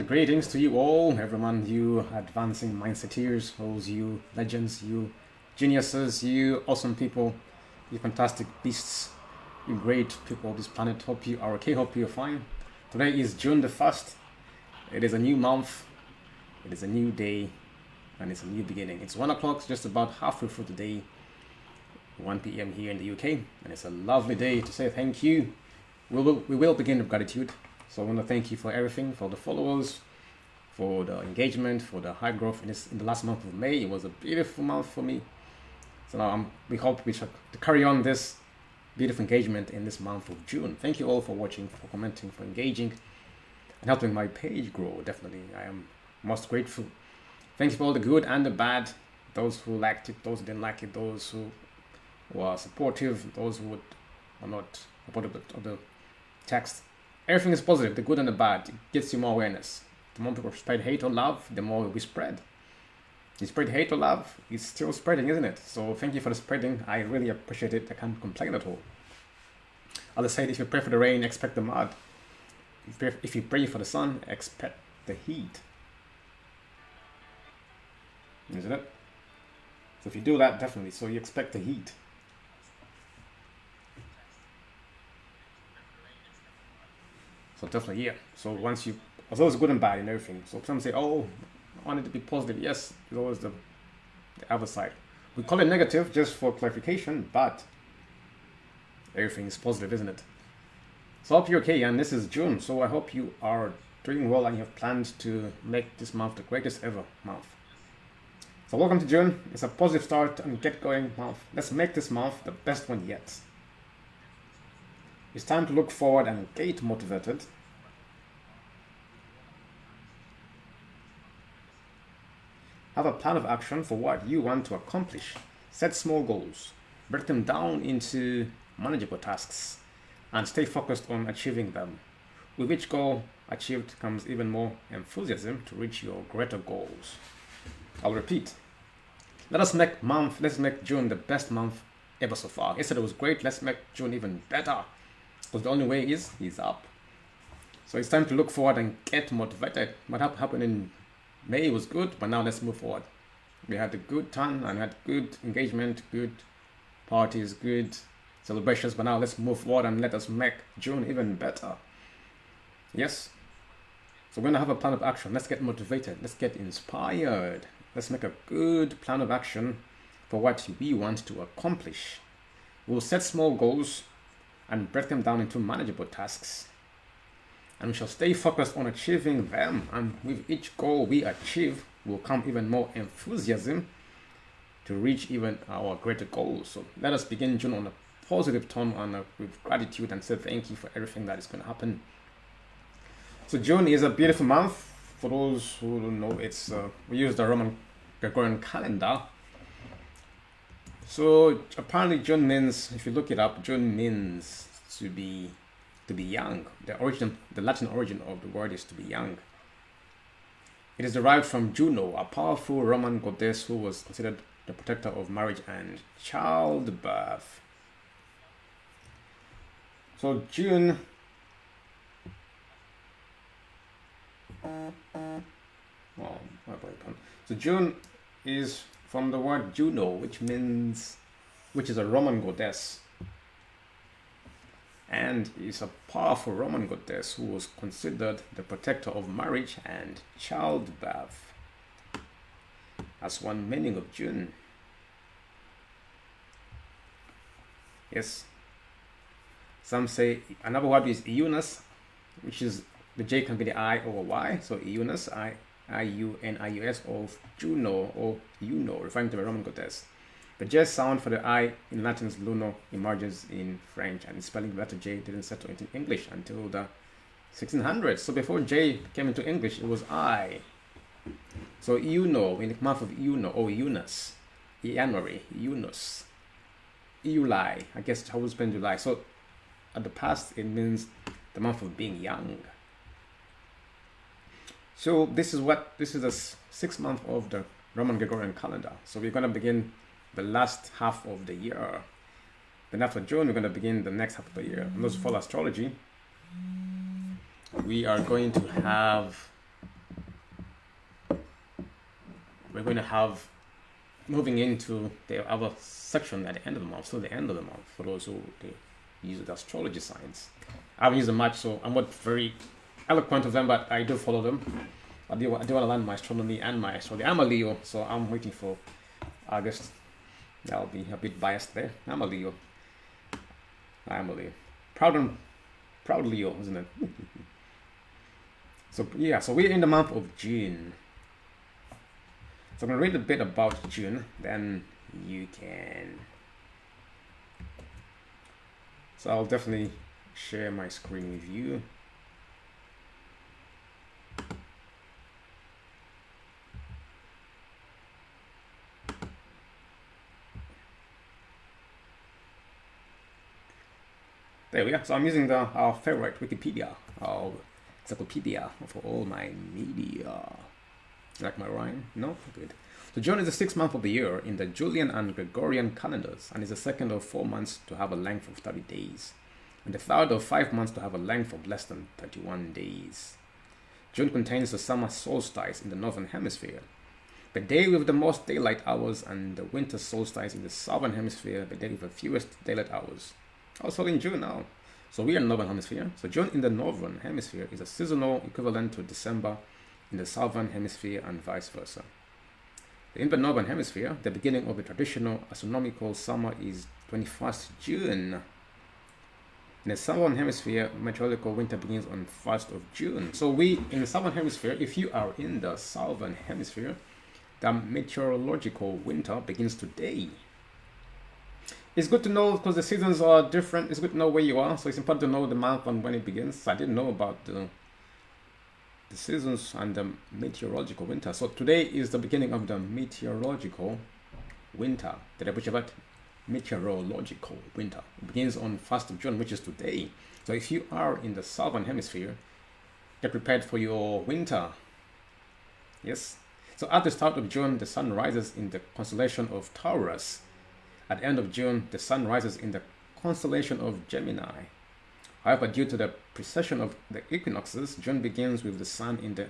greetings to you all, everyone, you advancing mindseteers, those you legends, you geniuses, you awesome people, you fantastic beasts, you great people of this planet. Hope you are okay, hope you're fine. Today is June the 1st. It is a new month, it is a new day, and it's a new beginning. It's 1 o'clock, just about halfway through the day, 1 p.m. here in the UK, and it's a lovely day to say thank you. We will begin with gratitude. So I want to thank you for everything, for the followers, for the engagement, for the high growth in the last month of May. It was a beautiful month for me. So now we hope we should carry on this beautiful engagement in this month of June. Thank you all for watching, for commenting, for engaging, and helping my page grow. Definitely, I am most grateful. Thank you for all the good and the bad. Those who liked it, those who didn't like it, those who were supportive, those who are not supportive of the text. Everything is positive, the good and the bad. It gives you more awareness. The more people spread hate or love, the more we spread. You spread hate or love, it's still spreading, isn't it? So thank you for the spreading. I really appreciate it. I can't complain at all. As I said, if you pray for the rain, expect the mud. If you pray for the sun, expect the heat. Isn't it? So if you do that, definitely. So you expect the heat. So definitely, yeah. So once you, there's always good and bad in everything. So some say, oh, I want it to be positive. Yes, it's always the other side. We call it negative just for clarification, but everything is positive, isn't it? So I hope you're okay, and this is June. So I hope you are doing well and you have planned to make this month the greatest ever month. So welcome to June. It's a positive start and get going month. Let's make this month the best one yet. It's time to look forward and get motivated. Have a plan of action for what you want to accomplish. Set small goals. Break them down into manageable tasks and stay focused on achieving them. With each goal achieved comes even more enthusiasm to reach your greater goals. I'll repeat. Let's make June the best month ever so far. I said it was great. Let's make June even better. Because the only way is up. So it's time to look forward and get motivated. What happened in May was good, but now let's move forward. We had a good time and had good engagement, good parties, good celebrations, but now let's move forward and let us make June even better. Yes? So we're going to have a plan of action. Let's get motivated. Let's get inspired. Let's make a good plan of action for what we want to accomplish. We'll set small goals and break them down into manageable tasks. And we shall stay focused on achieving them. And with each goal we achieve, will come even more enthusiasm to reach even our greater goals. So let us begin June on a positive tone and with gratitude and say thank you for everything that is going to happen. So June is a beautiful month. For those who don't know, it's we use the Roman Gregorian calendar. So apparently June means, if you look it up, June means to be young. The Latin origin of the word is to be young. It is derived from Juno, a powerful Roman goddess who was considered the protector of marriage and childbirth. So June So June is from the word Juno, which is a Roman goddess, and is a powerful Roman goddess who was considered the protector of marriage and childbirth. That's one meaning of June. Yes. Some say another word is Eunice, which is the J can be the I or Y. So Eunice, I-U-N-I-U-S, of Juno or Juno, referring to a Roman goddess. The J sound for the I in Latin's luno emerges in French, and spelling the letter J didn't settle into English until the 1600s. So before J came into English, it was I. So Juno, in the month of Juno, or Eunice, January, Eunice, July, I guess how we spend July. So at the past, it means the month of being young. So this is the 6th month of the Roman Gregorian calendar. So we're going to begin the last half of the year. Then after June, we're going to begin the next half of the year. And those who follow astrology, we are going to have we're going to have moving into the other section at the end of the month, so the end of the month, for those who use the astrology science. I haven't used them much, so I'm not very eloquent of them, but I do follow them. I do want to learn my astronomy and my astrology. I'm a Leo, so I'm waiting for August. I'll be a bit biased there. I'm a Leo. Proud Leo, isn't it? So yeah, so we're in the month of June. So I'm gonna read a bit about June, then you can. So I'll definitely share my screen with you. There we go. So I'm using our favorite Wikipedia, our encyclopedia for all my media. Like my rhyme? No? Good. So June is the 6th month of the year in the Julian and Gregorian calendars, and is the second of 4 months to have a length of 30 days, and the third of 5 months to have a length of less than 31 days. June contains the summer solstice in the Northern Hemisphere, the day with the most daylight hours, and the winter solstice in the Southern Hemisphere, the day with the fewest daylight hours. Also in June now. So we are in the Northern Hemisphere. So June in the Northern Hemisphere is a seasonal equivalent to December in the Southern Hemisphere and vice versa. In the Northern Hemisphere, the beginning of the traditional astronomical summer is 21st June. In the Southern Hemisphere, meteorological winter begins on 1st of June. So we, in the Southern Hemisphere, if you are in the Southern Hemisphere, the meteorological winter begins today. It's good to know because the seasons are different. It's good to know where you are. So it's important to know the month and when it begins. I didn't know about the seasons and the meteorological winter. So today is the beginning of the meteorological winter. Did I butcher that? Meteorological winter. It begins on 1st of June, which is today. So if you are in the Southern Hemisphere, get prepared for your winter. Yes. So at the start of June, the sun rises in the constellation of Taurus. At the end of June, the sun rises in the constellation of Gemini. However, due to the precession of the equinoxes, June begins with the sun in the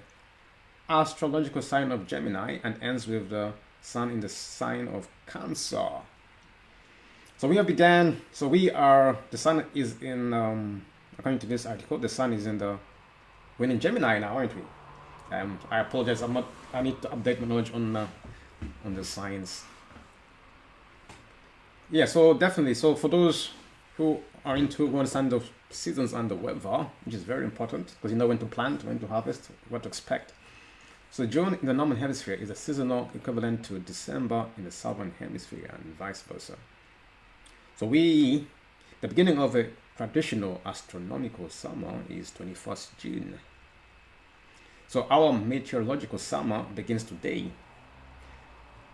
astrological sign of Gemini and ends with the sun in the sign of Cancer. So we have began, the sun is in, according to this article, the sun is we're in Gemini now, aren't we? I apologize, I need to update my knowledge on the signs. Yeah, so definitely. So for those who understand the seasons and the weather, which is very important because you know when to plant, when to harvest, what to expect. So June in the Northern Hemisphere is a seasonal equivalent to December in the Southern Hemisphere and vice versa. So the beginning of a traditional astronomical summer is 21st June. So our meteorological summer begins today.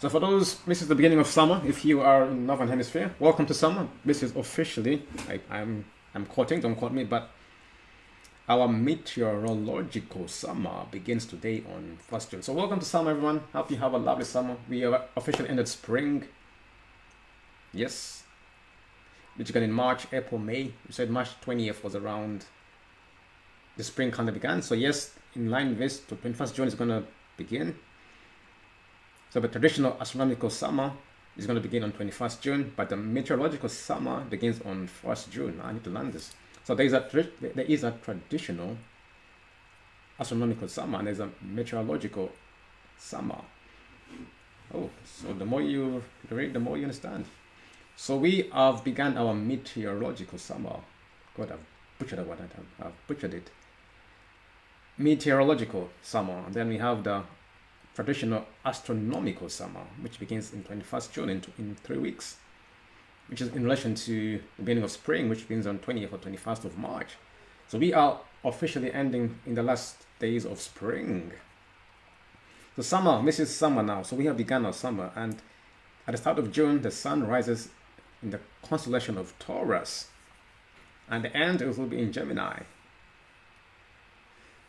So for those, this is the beginning of summer. If you are in Northern Hemisphere, welcome to summer. This is officially, I'm quoting, don't quote me, but our meteorological summer begins today on 1st June. So welcome to summer, everyone. Hope you have a lovely summer. We have officially ended spring. Yes. Which began in March, April, May. We said March 20th was around the spring kind of began. So yes, in line with this, the 21st June is going to begin. So the traditional astronomical summer is going to begin on 21st June, but the meteorological summer begins on 1st June. I need to learn this. So there is a traditional astronomical summer and there's a meteorological summer. Oh, so the more you read, the more you understand. So we have begun our meteorological summer. God, I've butchered that one. I've butchered it. Meteorological summer. And then we have the traditional astronomical summer, which begins in 21st June in 3 weeks, which is in relation to the beginning of spring, which begins on 20th or 21st of March. So we are officially ending in the last days of spring. So summer, this is summer now. So we have begun our summer, and at the start of June, the sun rises in the constellation of Taurus, and the end it will be in Gemini.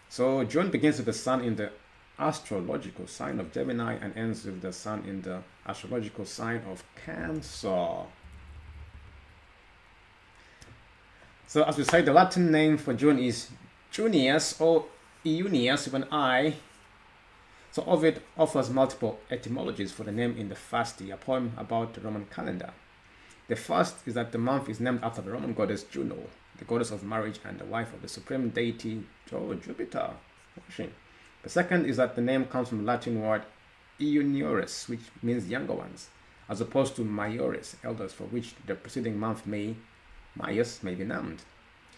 So June begins with the sun in the astrological sign of Gemini and ends with the sun in the astrological sign of Cancer. So as we say, the Latin name for June is Junius or Junius with an I. So Ovid offers multiple etymologies for the name in the Fasti, a poem about the Roman calendar. The first is that the month is named after the Roman goddess Juno, the goddess of marriage and the wife of the supreme deity Jupiter. The second is that the name comes from the Latin word Iuniores, which means younger ones, as opposed to Maiores, elders, for which the preceding month Maius may be named.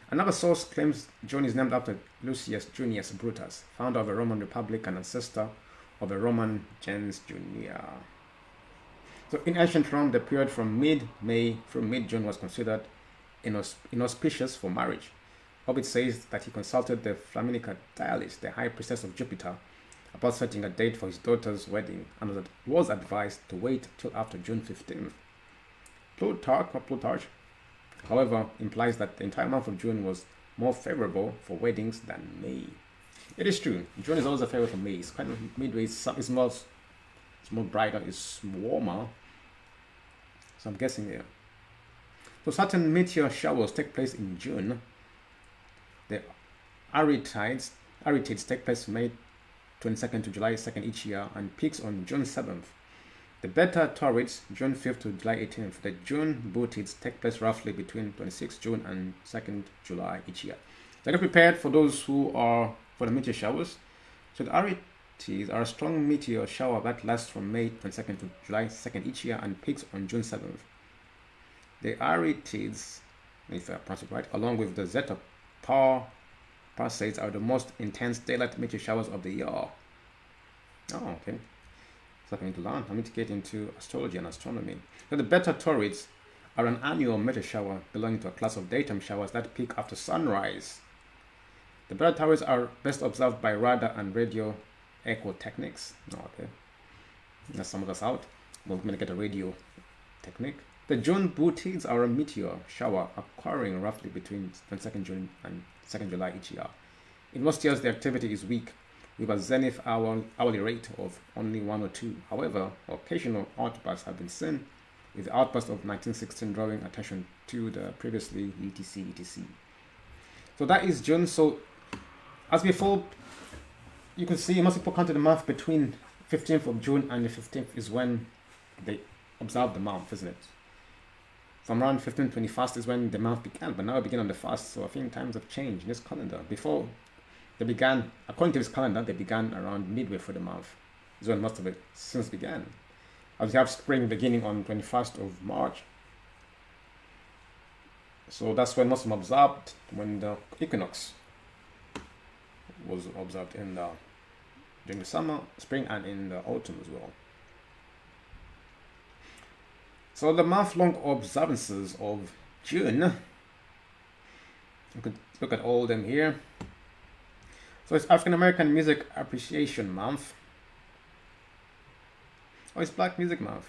Another source claims June is named after Lucius Junius Brutus, founder of the Roman Republic and ancestor of the Roman gens Junia. So in ancient Rome, the period from mid-May through mid-June was considered inauspicious for marriage. Ovid says that he consulted the Flaminica Dialis, the high priestess of Jupiter, about setting a date for his daughter's wedding, and was advised to wait till after June 15th. Plutarch, however, implies that the entire month of June was more favorable for weddings than May. It is true, June is always a favorite for May. It's kind of midway, it's more brighter, it's warmer. So I'm guessing there. So certain meteor showers take place in June. The Aretids take place from May 22nd to July 2nd each year and peaks on June 7th. The Beta Taurids, June 5th to July 18th. The June Bootids take place roughly between 26th June and 2nd July each year. So get prepared for those who are for the meteor showers. So the Aretids are a strong meteor shower that lasts from May 22nd to July 2nd each year and peaks on June 7th. The Aretids, if I pronounce it right, along with the Zeta Perseids, are the most intense daylight meteor showers of the year. Oh, okay. So I need to learn. I need to get into astrology and astronomy. So the Beta Taurids are an annual meteor shower belonging to a class of daytime showers that peak after sunrise. The Beta Taurids are best observed by radar and radio echo techniques. Oh, okay. Let's sum us out. We're going to get a radio technique. The June Bootids are a meteor shower occurring roughly between 22nd June and 2nd July each year. In most years, the activity is weak, with a zenith hourly rate of only 1 or 2. However, occasional outbursts have been seen, with the outburst of 1916 drawing attention to the previously etc. So that is June. So as before, you can see most people count the month between 15th of June and the 15th is when they observe the month, isn't it? From around 15th, 21st is when the month began, but now it began on the 1st, so I think times have changed in this calendar. Before they began, according to this calendar, they began around midway through the month. Is when most of it since began. As we have spring beginning on 21st of March. So that's when most of them observed, when the equinox was observed during the summer, spring, and in the autumn as well. So the month-long observances of June, you could look at all of them here. So it's African American Music Appreciation Month. Oh, it's Black Music Month.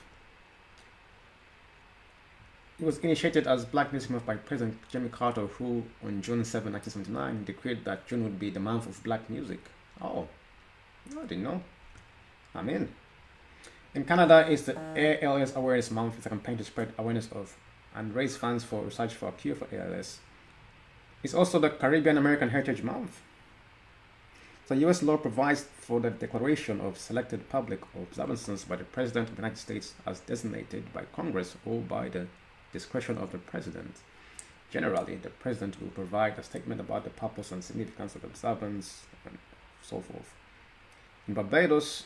It was initiated as Black Music Month by President Jimmy Carter, who on June 7, 1979, decreed that June would be the month of black music. Oh, I didn't know. I'm in. In Canada, it's the ALS Awareness Month. It's a campaign to spread awareness of and raise funds for research for a cure for ALS. It's also the Caribbean American Heritage Month. So U.S. law provides for the declaration of selected public observances by the President of the United States as designated by Congress or by the discretion of the President. Generally, the President will provide a statement about the purpose and significance of observance and so forth. In Barbados,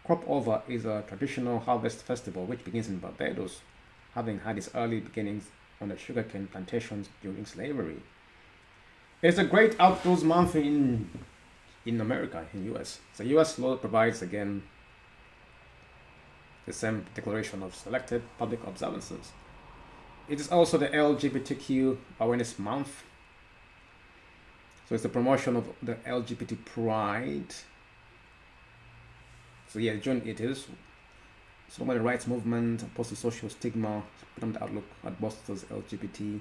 Crop Over is a traditional harvest festival which begins in Barbados, having had its early beginnings on the sugarcane plantations during slavery. It's a great outdoors month in America, in US. So US law provides again the same declaration of selected public observances. It is also the LGBTQ Awareness Month. So it's the promotion of the LGBT pride. So yeah, June it is. So the rights movement opposed to social stigma, put on the outlook at Boston's LGBT.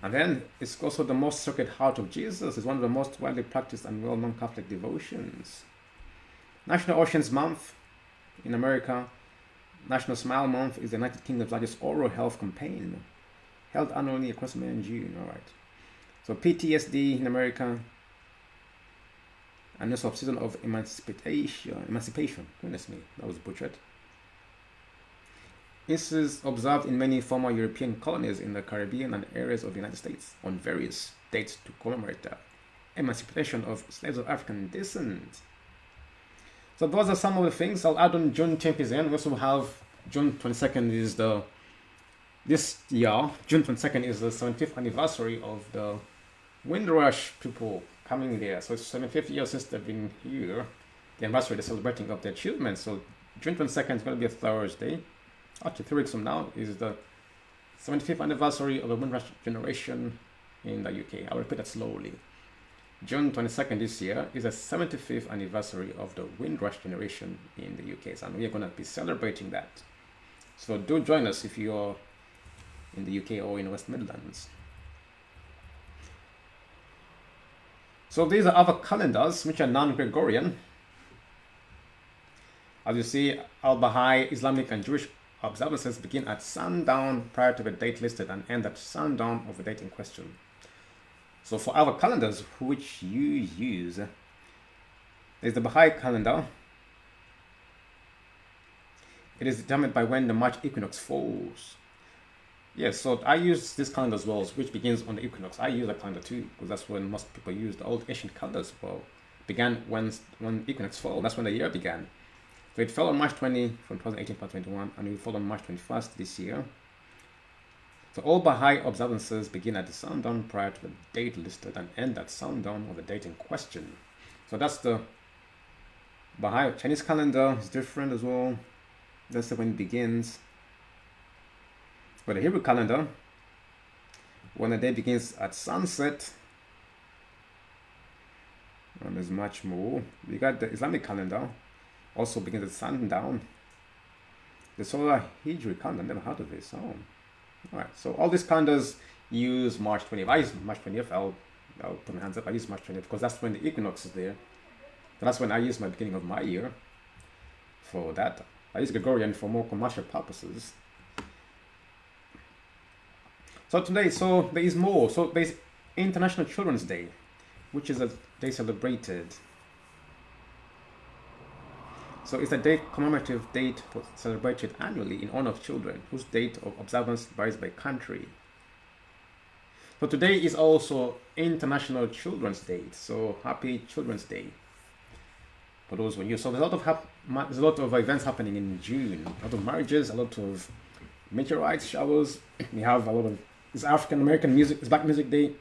And then it's also the most sacred heart of Jesus. It's one of the most widely practiced and well-known Catholic devotions. National Oceans Month in America. National Smile Month is the United Kingdom's largest oral health campaign, held annually across May and June. All right. So PTSD in America. and also season of emancipation. Goodness me, that was butchered. This is observed in many former European colonies in the Caribbean and areas of the United States on various dates to commemorate the emancipation of slaves of African descent. So those are some of the things. I'll add on June 10th is in. We also have June 22nd is this year, June 22nd is the 75th anniversary of the Windrush people coming there. So it's 75th year since they've been here. The anniversary, they're celebrating of their achievements. So June 22nd is going to be a Thursday. Actually, 3 weeks from now is the 75th anniversary of the Windrush generation in the UK. I'll repeat that slowly. June 22nd this year is the 75th anniversary of the Windrush generation in the UK, and we are going to be celebrating that. So do join us if you're in the UK or in West Midlands. So these are other calendars which are non-Gregorian. As you see, Al-Baha'i, Islamic and Jewish observances begin at sundown prior to the date listed and end at sundown of the date in question. So for our calendars which you use, there's the Baha'i calendar. It is determined by when the March equinox falls. Yes, so I use this calendar as well, which begins on the equinox. I use that calendar too, because that's when most people use the old ancient calendars. Well, began when equinox fell. That's when the year began. So it fell on March 20 from 2018 to 2021, and it will fall on March 21st this year. So all Baha'i observances begin at the sundown prior to the date listed and end at sundown of the date in question. So that's the Baha'i. Chinese calendar is different as well. That's when it begins. For the Hebrew calendar, when the day begins at sunset, and there's much more. We got the Islamic calendar, also begins at sundown. The solar Hijri calendar, never heard of this. Oh, all right. So all these calendars use March 20th. I use March 20th. I'll put my hands up. I use March 20th because that's when the equinox is there. So that's when I use my beginning of my year for that. I use Gregorian for more commercial purposes. So today, so there is more. So there's International Children's Day, which is a day celebrated. So it's a day commemorative date celebrated annually in honor of children, whose date of observance varies by country. So today is also International Children's Day. So happy Children's Day for those when you. So there's a lot of events happening in June. A lot of marriages, a lot of meteorite showers. We have a lot of. It's African American music. It's Black Music Day.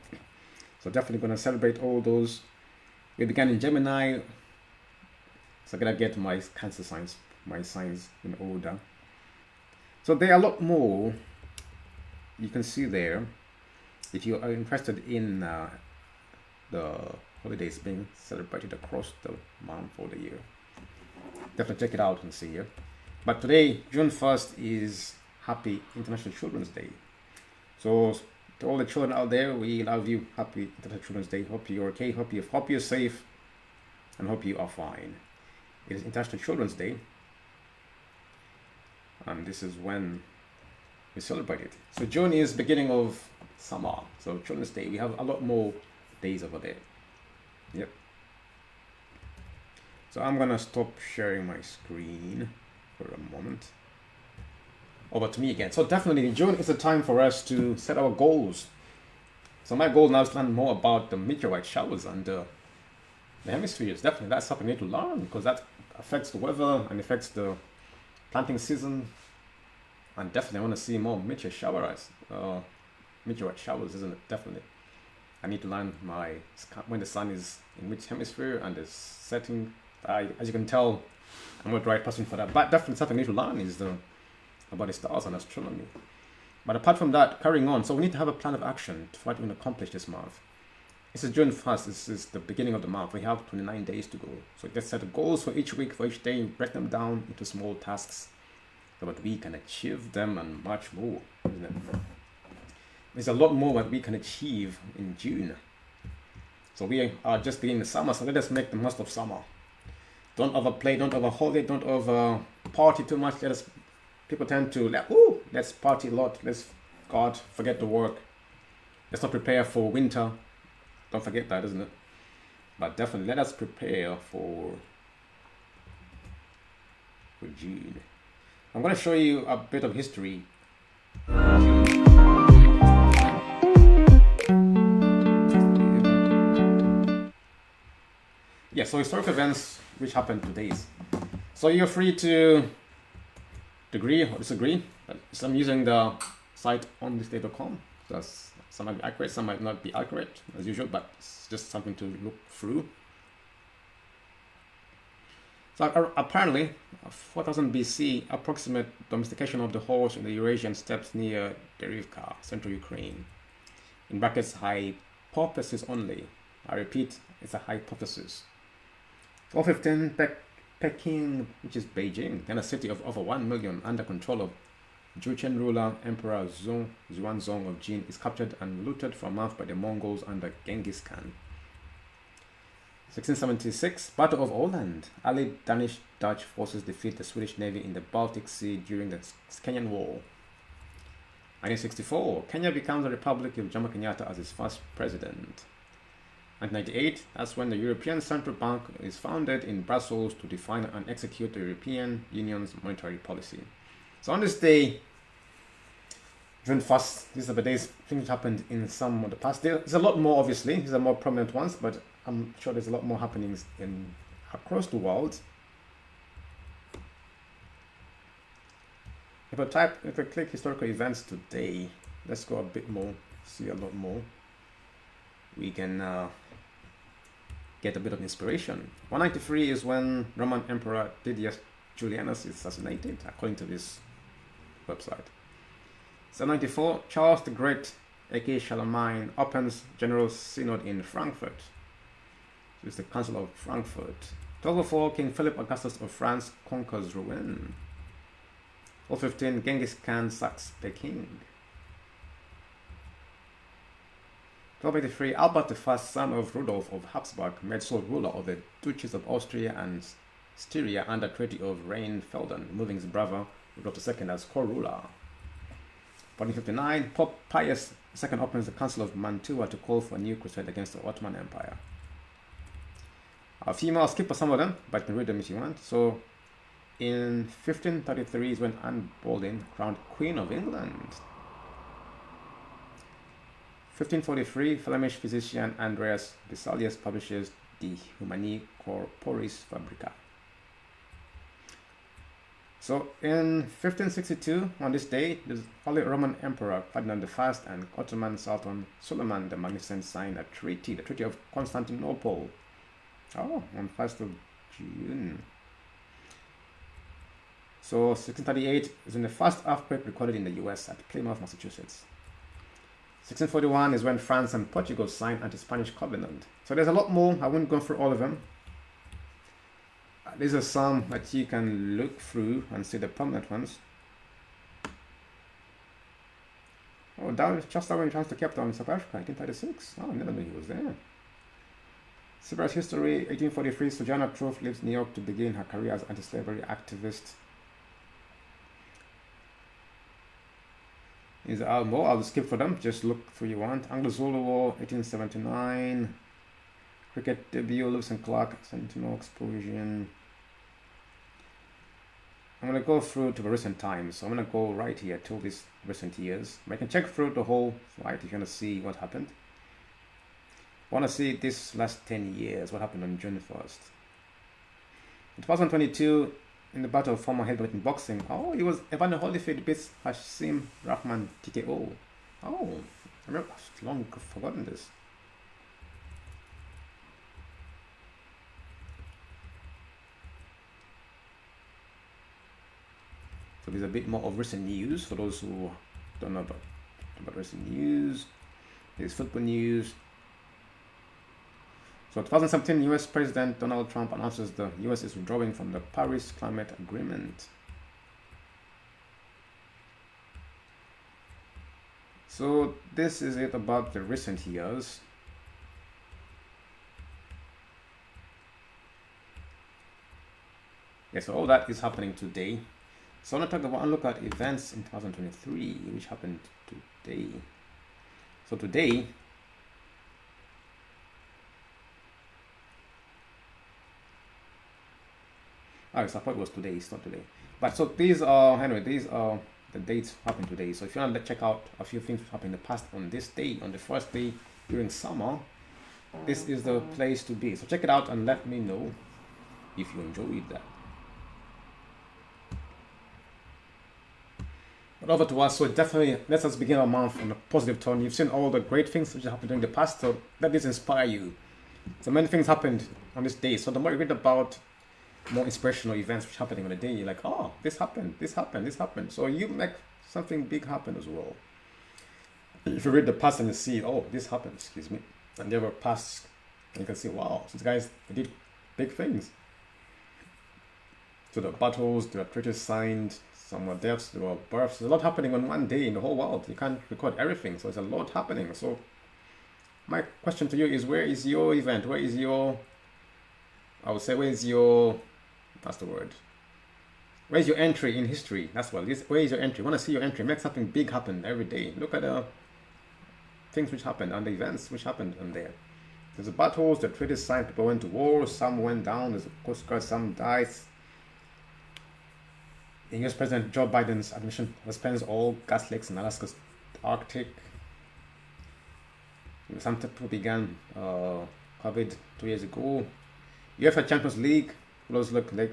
So definitely going to celebrate all those. We began in Gemini. So I gotta get my Cancer signs, my signs in order. So there are a lot more you can see there. If you are interested in the holidays being celebrated across the month or the year, definitely check it out and see here. But today, June 1st, is Happy International Children's Day. So to all the children out there, we love you. Happy International Children's Day. Hope you're okay. Hope you're safe, and hope you are fine. It is International Children's Day, and this is when we celebrate it. So June is beginning of summer. So Children's Day, we have a lot more days over there. Yep. So I'm gonna stop sharing my screen for a moment. Over to me again. So definitely June is a time for us to set our goals. So my goal now is to learn more about the meteorite showers and the hemispheres. Definitely that's something I need to learn because that affects the weather and affects the planting season. And definitely I want to see more meteorite showers, isn't it? Definitely. I need to learn when the sun is in which hemisphere and is setting. As you can tell, I'm not the right person for that. But definitely something I need to learn is about the stars and astronomy. But apart from that, carrying on, so we need to have a plan of action to what we're going to accomplish this month. This is June 1st, this is the beginning of the month. We have 29 days to go. So let's set goals for each week, for each day, break them down into small tasks so that we can achieve them and much more, isn't it? There's a lot more that we can achieve in June. So we are just beginning the summer, so let us make the most of summer. Don't overplay, don't overholiday, don't over party too much. People tend to let's party a lot. Let's forget the work. Let's not prepare for winter. Don't forget that, isn't it? But definitely let us prepare for June. I'm going to show you a bit of history. Yeah, so historical events which happened today. So you're free to agree or disagree. So I'm using the site onthisday.com. Some might be accurate, some might not be accurate as usual, but it's just something to look through. So apparently, 4000 BC, approximate domestication of the horse in the Eurasian steppes near Derivka, central Ukraine. In brackets, hypothesis only. I repeat, it's a hypothesis. 415, Peking, which is Beijing, then a city of over 1 million under control of Jurchen ruler Emperor Xuanzong of Jin, is captured and looted for a month by the Mongols under Genghis Khan. 1676, Battle of Åland. Allied Danish-Dutch forces defeat the Swedish Navy in the Baltic Sea during the Kenyan War. 1964, Kenya becomes a republic with Jomo Kenyatta as its first president. 1998, that's when the European Central Bank is founded in Brussels to define and execute the European Union's monetary policy. So on this day, June 1st, these are the days things happened in some of the past. There's a lot more, obviously. These are more prominent ones, but I'm sure there's a lot more happenings across the world. If I click historical events today, let's go a bit more, see a lot more. We can get a bit of inspiration. 193 is when Roman Emperor Julianus is assassinated, according to this website. 794, Charles the Great, aka Charlemagne, opens General Synod in Frankfurt. This is the Council of Frankfurt. 1204, King Philip Augustus of France conquers Rouen. 1215, Genghis Khan sacks Peking. 1283, Albert I, son of Rudolf of Habsburg, made sole ruler of the duchies of Austria and Styria under Treaty of Rheinfelden, removing his brother Rudolf II as co-ruler. 1459, Pope Pius II opens the Council of Mantua to call for a new crusade against the Ottoman Empire. A few I'll skip some of them, but you can read them if you want. So, in 1533 is when Anne Boleyn crowned Queen of England. 1543, Flemish physician Andreas Vesalius publishes De Humani Corporis Fabrica. So in 1562, on this day, the Holy Roman Emperor Ferdinand I and Ottoman Sultan Suleiman the Magnificent signed a treaty, the Treaty of Constantinople. Oh, on 1st of June. So 1638 is when the first earthquake recorded in the US at Plymouth, Massachusetts. 1641 is when France and Portugal signed anti-Spanish covenant. So there's a lot more. I won't go through all of them. These are some that you can look through and see the prominent ones. Oh, just Darwin returns to Cape Town in South Africa, 1836. Oh, I never knew he was there. Civil history, 1843, Sojourner Truth leaves New York to begin her career as anti-slavery activist. Is more, I'll skip for them, just look through you want. Anglo-Zulu War, 1879. Cricket debut, Lewis and Clark, Sentinel explosion. I'm going to go through to the recent times. So I'm going to go right here till these recent years. I can check through the whole slide if you want to see what happened. I want to see this last 10 years, what happened on June 1st. In 2022, in the Battle of Former Heavyweight in boxing, oh, it was Evander Holyfield beats Hashim Rahman TKO. Oh, I've long forgotten this. So there's a bit more of recent news for those who don't know about recent news. There's football news. So 2017, US President Donald Trump announces the US is withdrawing from the Paris Climate Agreement. So this is it about the recent years. Yeah, so all that is happening today. So I want to talk about and look at events in 2023, which happened today. So today, Oh, I thought it was today. It's not today. But so these are, anyway, these are the dates happened today. So if you want to check out a few things which happened in the past on this day, on the first day during summer, this is the place to be. So check it out and let me know if you enjoyed that. But over to us. So definitely, let us begin our month on a positive tone. You've seen all the great things which happened during the past, so let this inspire you. So many things happened on this day. So the more you read about more inspirational events which happening on the day, you're like, oh, this happened, this happened, this happened. So you make something big happen as well. If you read the past and you see, oh, this happened, excuse me, and there were past, and you can see, wow, these guys did big things. So the battles, there were treaties signed, some were deaths, there were births. There's a lot happening on one day in the whole world. You can't record everything, so there's a lot happening. So my question to you is, where is your event? Where is your, I would say, where is your, that's the word. Where's your entry in history? That's what it is. Where is your entry? I want to see your entry. Make something big happen every day. Look at the things which happened and the events which happened on there. There's the battles, the treaties signed, people went to war, some went down, there's a Coast Guard, some died. US President Joe Biden's admission spends all gas lakes in Alaska's Arctic. Some people began COVID 2 years ago. UEFA Champions League, those look like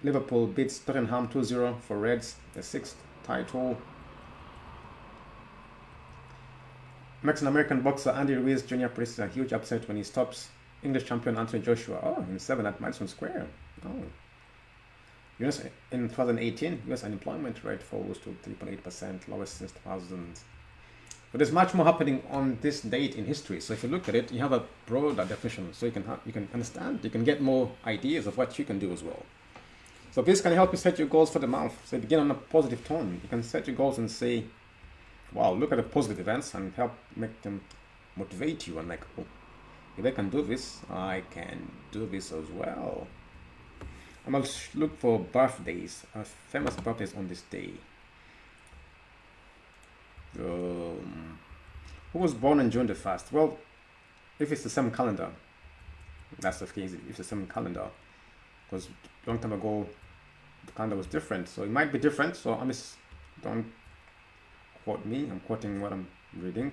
Liverpool beats Tottenham 2-0 for Reds, the 6th title. Mexican-American boxer Andy Ruiz Jr. produces a huge upset when he stops English champion Anthony Joshua. Oh, in 7 at Madison Square. Oh. US in 2018, US unemployment rate falls to 3.8%, lowest since 2000. But there's much more happening on this date in history. So if you look at it, you have a broader definition, so you can understand, you can get more ideas of what you can do as well. So this can help you set your goals for the month. So begin on a positive tone. You can set your goals and say, wow, look at the positive events and help make them motivate you and like, oh, if I can do this, I can do this as well. I'm going to look for birthdays, famous birthdays on this day. Who was born on June the 1st? Well, if it's the same calendar, that's the case. If it's the same calendar, because a long time ago, the calendar was different. So it might be different. So don't quote me. I'm quoting what I'm reading.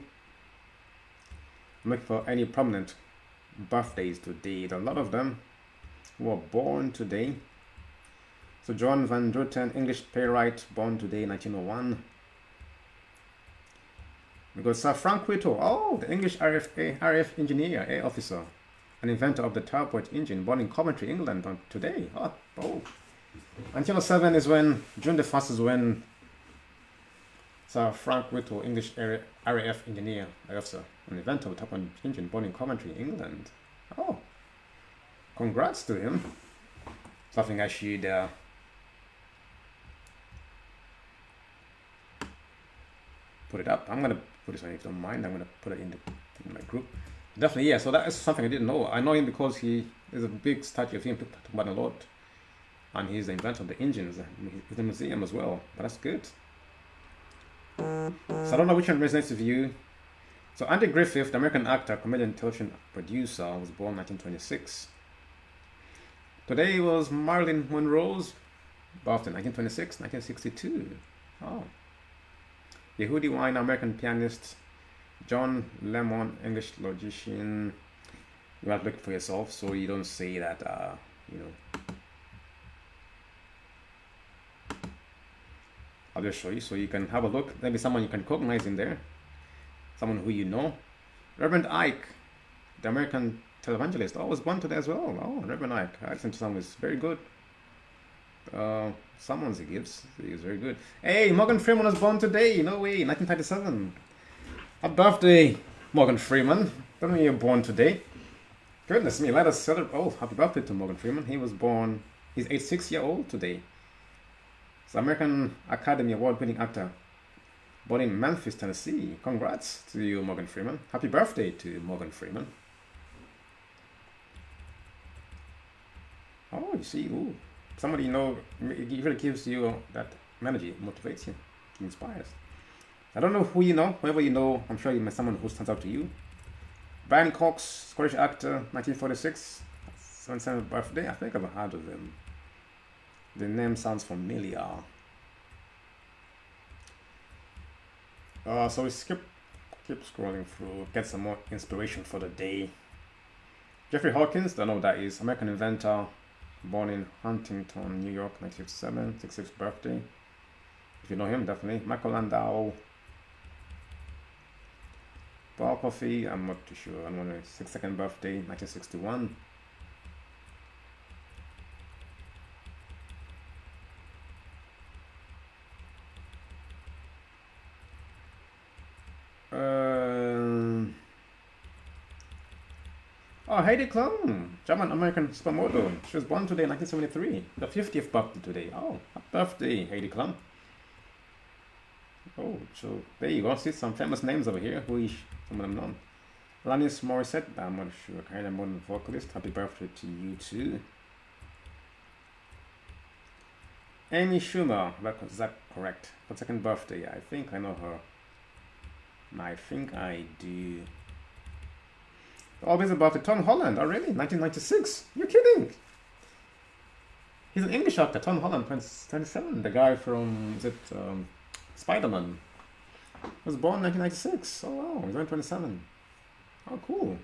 I'm looking for any prominent birthdays today. There are a lot of them who are born today. So John Van Druten, English playwright, born today, 1901. We got Sir Frank Whittle, oh, the English RAF engineer, air officer, an inventor of the turbine engine, born in Coventry, England, on today. Oh. 1907 is when, June the 1st is when Sir Frank Whittle, English RAF engineer, air officer, an inventor of the turbine engine, born in Coventry, England. Oh, congrats to him. Something I should put it up. I'm going to put this on, if you don't mind. I'm going to put it in my group. Definitely, yeah. So that is something I didn't know. I know him because there's a big statue of him talking about a lot. And he's the inventor of the engines. He's in the museum as well. But that's good. So I don't know which one resonates with you. So Andy Griffith, the American actor, comedian, television producer, was born 1926. Today was Marilyn Monroe's birthday, 1926, 1962. Oh. Yehudi Wine, American pianist. John Lemon, English logician. You have to look for yourself, so you don't say that, I'll just show you, so you can have a look. Maybe someone you can recognize in there. Someone who you know. Reverend Ike, the American televangelist. Oh, was born today as well. Oh, Reverend Ike. I listened to someone who's very good. Someone's he gives. He's very good. Hey, Morgan Freeman was born today. No way, 1937. Happy birthday, Morgan Freeman. Don't know you're born today. Goodness me, let us celebrate. Oh, happy birthday to Morgan Freeman. He was born, he's 86-year-old today. He's American Academy Award-winning actor. Born in Memphis, Tennessee. Congrats to you, Morgan Freeman. Happy birthday to Morgan Freeman. Oh, you see, ooh. Somebody it really gives you that energy, motivates you, inspires. I don't know who you know, whoever you know, I'm sure you met someone who stands out to you. Brian Cox, Scottish actor, 1946, 77th birthday. I think I've heard of him. The name sounds familiar. So we keep scrolling through, get some more inspiration for the day. Jeffrey Hawkins, don't know who that is. American inventor, born in Huntington, New York, 1957, 66th birthday. If you know him, definitely. Michael Landau, Paul Coffey, I'm not too sure. I'm on his 62nd birthday, 1961. Oh, Heidi Klum, German-American supermodel. She was born today, 1973. The 50th birthday today. Oh, happy birthday, Heidi Klum. Oh, so there you go. See some famous names over here. Who is some of them known? Alanis Morissette, I'm not sure. Kind of modern vocalist. Happy birthday to you too. Amy Schumer, is that correct? For second birthday, I think I know her. I think I do. Always about Tom Holland. Oh, really? 1996? You're kidding? He's an English actor. Tom Holland, 27. The guy from, is it Spider-Man? Was born 1996. Oh, wow. He's only 27. Oh, cool.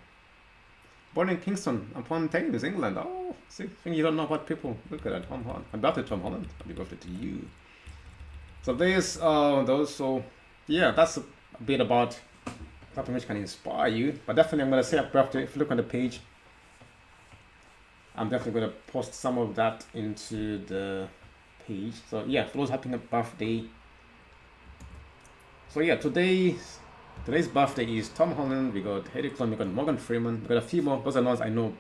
Born in Kingston upon Thames, England. Oh, see, think you don't know what people look at that. Tom Holland. About Tom Holland. Happy birthday to you. So there's those. So yeah, that's a bit about something which can inspire you. But definitely, I'm gonna say happy birthday. If you look on the page, I'm definitely gonna post some of that into the page. So yeah, for those happy birthday. So yeah, today's birthday is Tom Holland. We got Heidi Klum. We got Morgan Freeman. We got a few more. Those are ones I know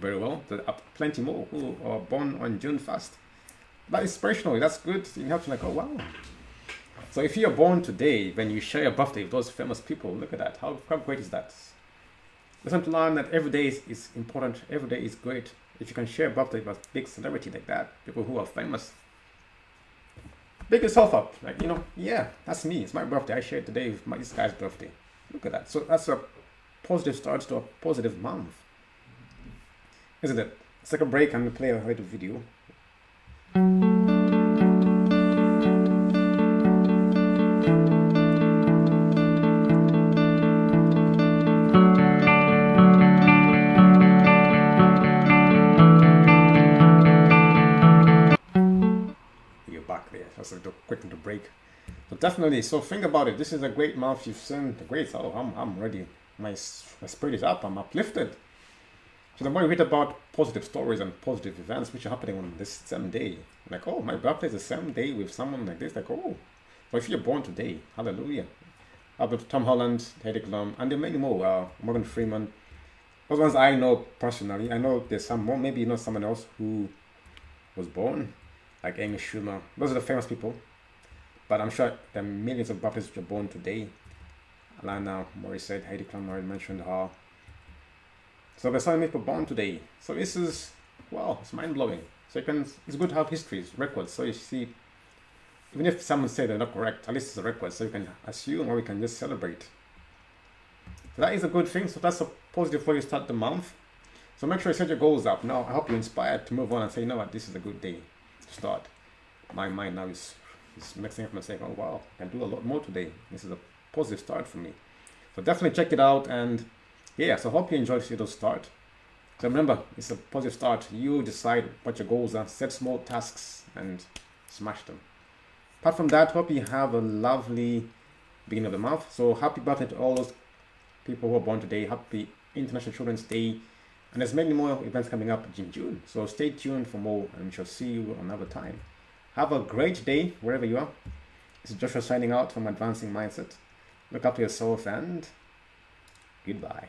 very well. There are plenty more who are born on June 1st. That is inspirational. That's good. You have to like, oh wow. So if you're born today, when you share your birthday with those famous people, look at that. How great is that? Listen to learn that every day is important. Every day is great. If you can share a birthday with a big celebrity like that, people who are famous, pick yourself up. Like, you know, yeah, that's me. It's my birthday. I shared today with this guy's birthday. Look at that. So that's a positive start to a positive month. Isn't it? Let's take a break and play a little video. That's a quick little break. So definitely, so think about it. This is a great month. You've seen the great. Oh, I'm ready. My spirit is up. I'm uplifted. So the more you read about positive stories and positive events which are happening on this same day, like, oh, my birthday is the same day with someone like this. Like, oh, so if you're born today, hallelujah. About Tom Holland, Heidi Klum, and there are many more. Morgan Freeman. Those ones I know personally. I know there's some more. Maybe you know someone else who was born, like Amy Schumer. Those are the famous people. But I'm sure there are millions of birthdays which are born today. Alana Morissette, Heidi Klum, I already mentioned her. So there's so many people born today. So this is, wow, it's mind-blowing. So it's good to have histories, records. So you see, even if someone say they're not correct, at least it's a record. So you can assume or you can just celebrate. So that is a good thing. So that's a positive way to start the month. So make sure you set your goals up. Now, I hope you're inspired to move on and say, you know what, this is a good day to start. My mind now is mixing up and saying, oh wow, I can do a lot more today. This is a positive start for me. So definitely check it out. And yeah, so hope you enjoyed this start. So remember, it's a positive start. You decide what your goals are, set small tasks and smash them. Apart from that, hope you have a lovely beginning of the month. So happy birthday to all those people who are born today. Happy International Children's Day. And there's many more events coming up in June. So stay tuned for more and we shall see you another time. Have a great day wherever you are. This is Joshua signing out from Advancing Mindset. Look after yourself and goodbye.